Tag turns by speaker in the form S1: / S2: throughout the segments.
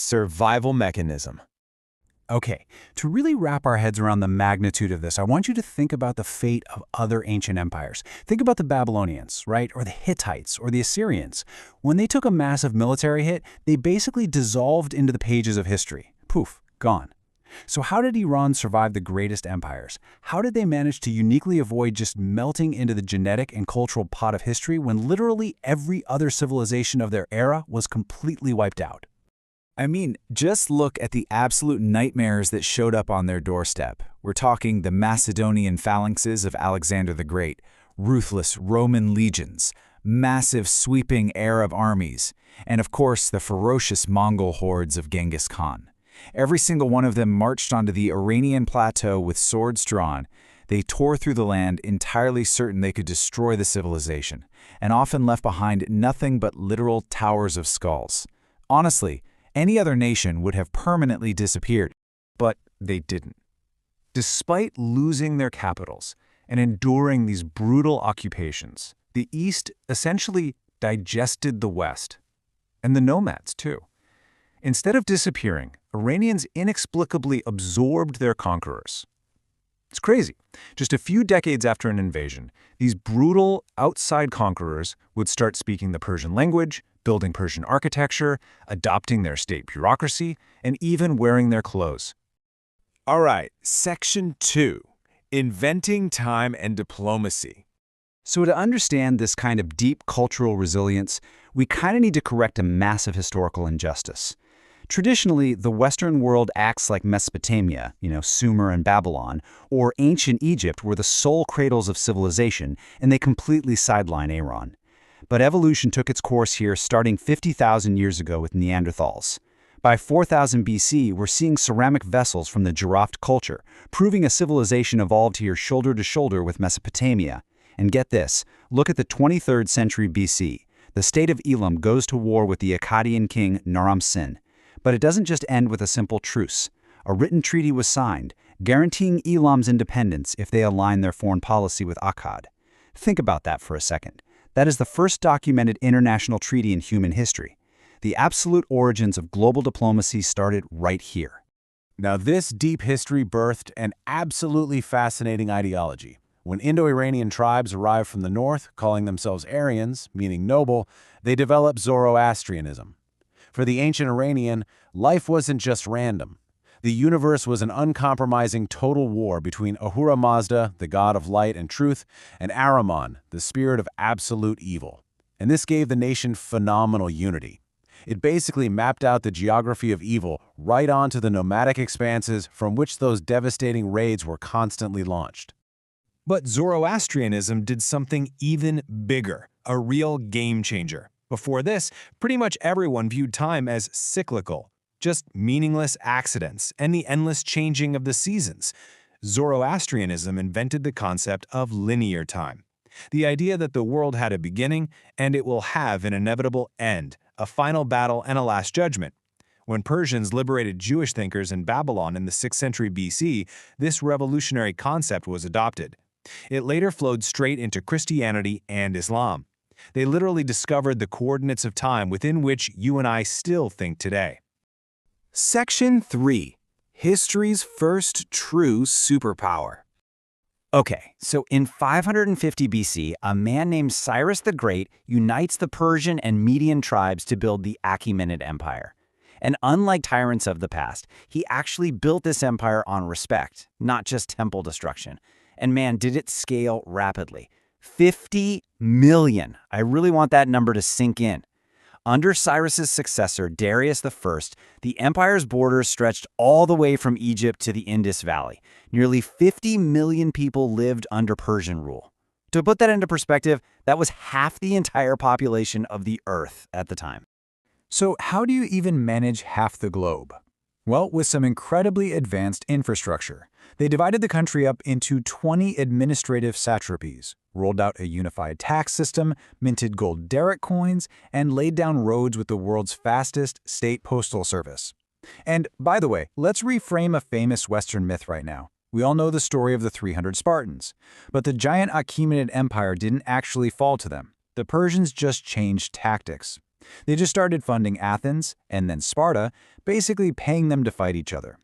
S1: survival mechanism.
S2: Okay, to really wrap our heads around the magnitude of this, I want you to think about the fate of other ancient empires. Think about the Babylonians, right? Or the Hittites, or the Assyrians. When they took a massive military hit, they basically dissolved into the pages of history. Poof, gone. So how did Iran survive the greatest empires? How did they manage to uniquely avoid just melting into the genetic and cultural pot of history when literally every other civilization of their era was completely wiped out?
S3: I mean, just look at the absolute nightmares that showed up on their doorstep. We're talking the Macedonian phalanxes of Alexander the Great, ruthless Roman legions, massive sweeping Arab armies, and of course the ferocious Mongol hordes of Genghis Khan. Every single one of them marched onto the Iranian plateau with swords drawn. They tore through the land entirely certain they could destroy the civilization, and often left behind nothing but literal towers of skulls. Honestly, any other nation would have permanently disappeared, but they didn't. Despite losing their capitals and enduring these brutal occupations, the East essentially digested the West, and the nomads too. Instead of disappearing, Iranians inexplicably absorbed their conquerors. It's crazy. Just a few decades after an invasion, these brutal outside conquerors would start speaking the Persian language, building Persian architecture, adopting their state bureaucracy, and even wearing their clothes.
S1: All right, Section 2, Inventing Time and Diplomacy.
S2: So to understand this kind of deep cultural resilience, we kind of need to correct a massive historical injustice. Traditionally, the Western world acts like Mesopotamia, Sumer and Babylon, or ancient Egypt were the sole cradles of civilization, and they completely sideline Iran. But evolution took its course here starting 50,000 years ago with Neanderthals. By 4000 BC, we're seeing ceramic vessels from the Giraffe culture, proving a civilization evolved here shoulder to shoulder with Mesopotamia. And get this, look at the 23rd century BC. The state of Elam goes to war with the Akkadian king Naram-Sin. But it doesn't just end with a simple truce. A written treaty was signed, guaranteeing Elam's independence if they align their foreign policy with Akkad. Think about that for a second. That is the first documented international treaty in human history. The absolute origins of global diplomacy started right here.
S4: Now, this deep history birthed an absolutely fascinating ideology. When Indo-Iranian tribes arrived from the north, calling themselves Aryans, meaning noble, they developed Zoroastrianism. For the ancient Iranian, life wasn't just random. The universe was an uncompromising total war between Ahura Mazda, the god of light and truth, and Ahriman, the spirit of absolute evil. And this gave the nation phenomenal unity. It basically mapped out the geography of evil right onto the nomadic expanses from which those devastating raids were constantly launched.
S1: But Zoroastrianism did something even bigger, a real game changer. Before this, pretty much everyone viewed time as cyclical, just meaningless accidents and the endless changing of the seasons. Zoroastrianism invented the concept of linear time, the idea that the world had a beginning and it will have an inevitable end, a final battle and a last judgment. When Persians liberated Jewish thinkers in Babylon in the 6th century BC, this revolutionary concept was adopted. It later flowed straight into Christianity and Islam. They literally discovered the coordinates of time within which you and I still think today.
S3: Section 3. History's first true superpower.
S2: Okay, so in 550 BC, a man named Cyrus the Great unites the Persian and Median tribes to build the Achaemenid Empire. And unlike tyrants of the past, he actually built this empire on respect, not just temple destruction. And man, did it scale rapidly. 50 million. I really want that number to sink in. Under Cyrus's successor, Darius I, the empire's borders stretched all the way from Egypt to the Indus Valley. Nearly 50 million people lived under Persian rule. To put that into perspective, that was half the entire population of the Earth at the time.
S3: So how do you even manage half the globe? Well, with some incredibly advanced infrastructure. They divided the country up into 20 administrative satrapies, rolled out a unified tax system, minted gold derrick coins, and laid down roads with the world's fastest state postal service. And by the way, let's reframe a famous Western myth right now. We all know the story of the 300 Spartans, but the giant Achaemenid Empire didn't actually fall to them. The Persians just changed tactics. They just started funding Athens and then Sparta, basically paying them to fight each other.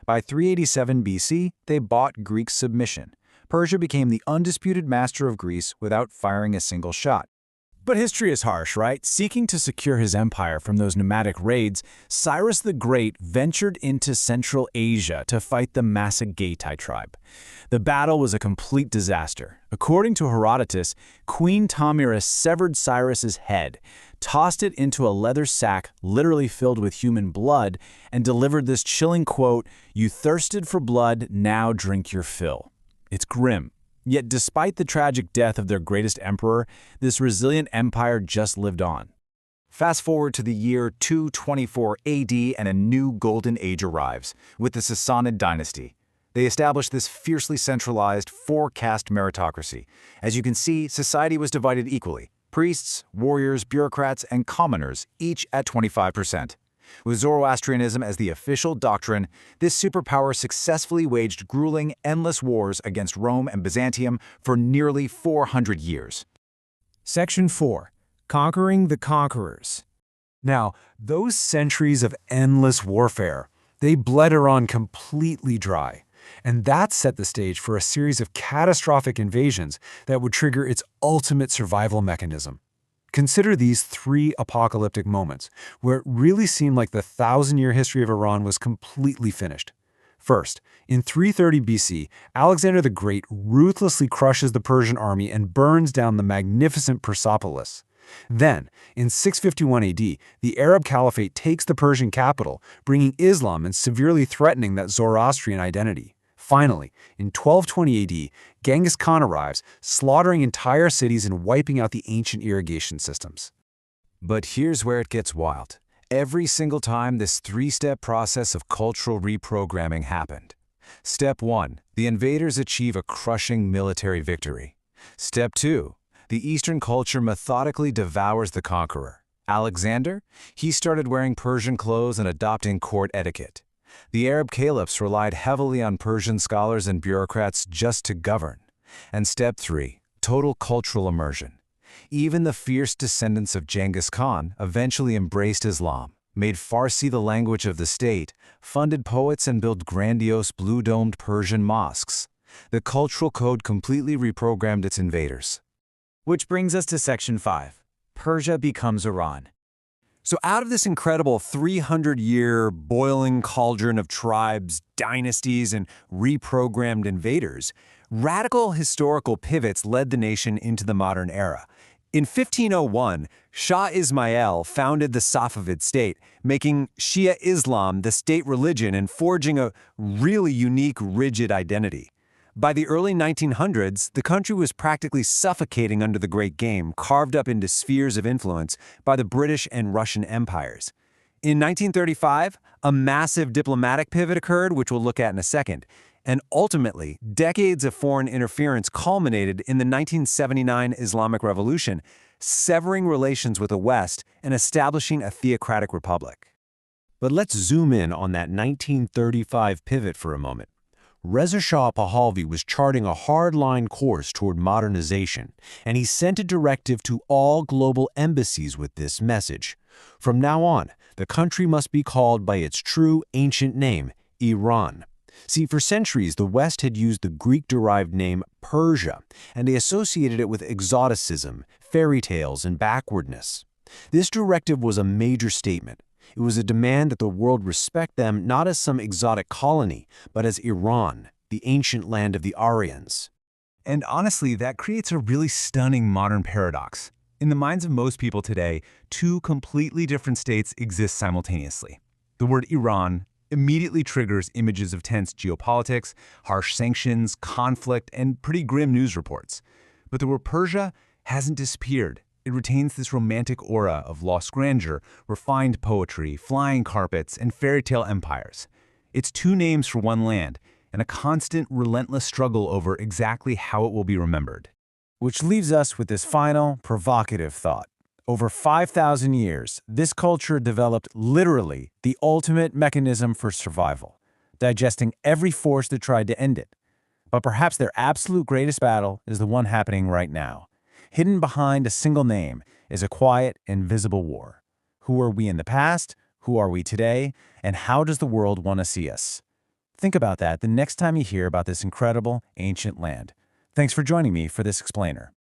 S3: By 387 BC, they bought Greek submission. Persia became the undisputed master of Greece without firing a single shot. But history is harsh, right? Seeking to secure his empire from those nomadic raids, Cyrus the Great ventured into Central Asia to fight the Massagetae tribe. The battle was a complete disaster. According to Herodotus, Queen Tomyris severed Cyrus's head, tossed it into a leather sack literally filled with human blood, and delivered this chilling quote, "You thirsted for blood, now drink your fill." It's grim. Yet despite the tragic death of their greatest emperor, this resilient empire just lived on. Fast forward to the year 224 AD and a new golden age arrives, with the Sassanid dynasty. They established this fiercely centralized, four-caste meritocracy. As you can see, society was divided equally. Priests, warriors, bureaucrats, and commoners, each at 25%. With Zoroastrianism as the official doctrine, this superpower successfully waged grueling, endless wars against Rome and Byzantium for nearly 400 years.
S1: Section 4. Conquering the Conquerors. Now, those centuries of endless warfare, they bled Iran completely dry. And that set the stage for a series of catastrophic invasions that would trigger its ultimate survival mechanism. Consider these three apocalyptic moments, where it really seemed like the thousand-year history of Iran was completely finished. First, in 330 BC, Alexander the Great ruthlessly crushes the Persian army and burns down the magnificent Persepolis. Then, in 651 AD, the Arab Caliphate takes the Persian capital, bringing Islam and severely threatening that Zoroastrian identity. Finally, in 1220 AD, Genghis Khan arrives, slaughtering entire cities and wiping out the ancient irrigation systems.
S3: But here's where it gets wild. Every single time this three-step process of cultural reprogramming happened. Step 1, the invaders achieve a crushing military victory. Step 2, the Eastern culture methodically devours the conqueror. Alexander? He started wearing Persian clothes and adopting court etiquette. The Arab caliphs relied heavily on Persian scholars and bureaucrats just to govern. And step 3, total cultural immersion. Even the fierce descendants of Genghis Khan eventually embraced Islam, made Farsi the language of the state, funded poets and built grandiose blue-domed Persian mosques. The cultural code completely reprogrammed its invaders. Which brings us to Section 5. Persia becomes Iran.
S1: So out of this incredible 300-year boiling cauldron of tribes, dynasties, and reprogrammed invaders, radical historical pivots led the nation into the modern era. In 1501, Shah Ismail founded the Safavid state, making Shia Islam the state religion and forging a really unique, rigid identity. By the early 1900s, the country was practically suffocating under the Great Game, carved up into spheres of influence by the British and Russian empires. In 1935, a massive diplomatic pivot occurred, which we'll look at in a second. And ultimately, decades of foreign interference culminated in the 1979 Islamic Revolution, severing relations with the West and establishing a theocratic republic. But let's zoom in on that 1935 pivot for a moment. Reza Shah Pahlavi was charting a hard-line course toward modernization, and he sent a directive to all global embassies with this message. From now on, the country must be called by its true ancient name, Iran. See, for centuries, the West had used the Greek-derived name Persia, and they associated it with exoticism, fairy tales, and backwardness. This directive was a major statement. It was a demand that the world respect them not as some exotic colony, but as Iran, the ancient land of the Aryans.
S5: And honestly, that creates a really stunning modern paradox. In the minds of most people today, two completely different states exist simultaneously. The word Iran immediately triggers images of tense geopolitics, harsh sanctions, conflict, and pretty grim news reports. But the word Persia hasn't disappeared. It retains this romantic aura of lost grandeur, refined poetry, flying carpets, and fairy tale empires. It's two names for one land, and a constant, relentless struggle over exactly how it will be remembered.
S3: Which leaves us with this final, provocative thought. Over 5,000 years, this culture developed literally the ultimate mechanism for survival, digesting every force that tried to end it. But perhaps their absolute greatest battle is the one happening right now. Hidden behind a single name is a quiet, invisible war.
S4: Who are we in the past? Who are we today? And how does the world want to see us? Think about that the next time you hear about this incredible, ancient land. Thanks for joining me for this explainer.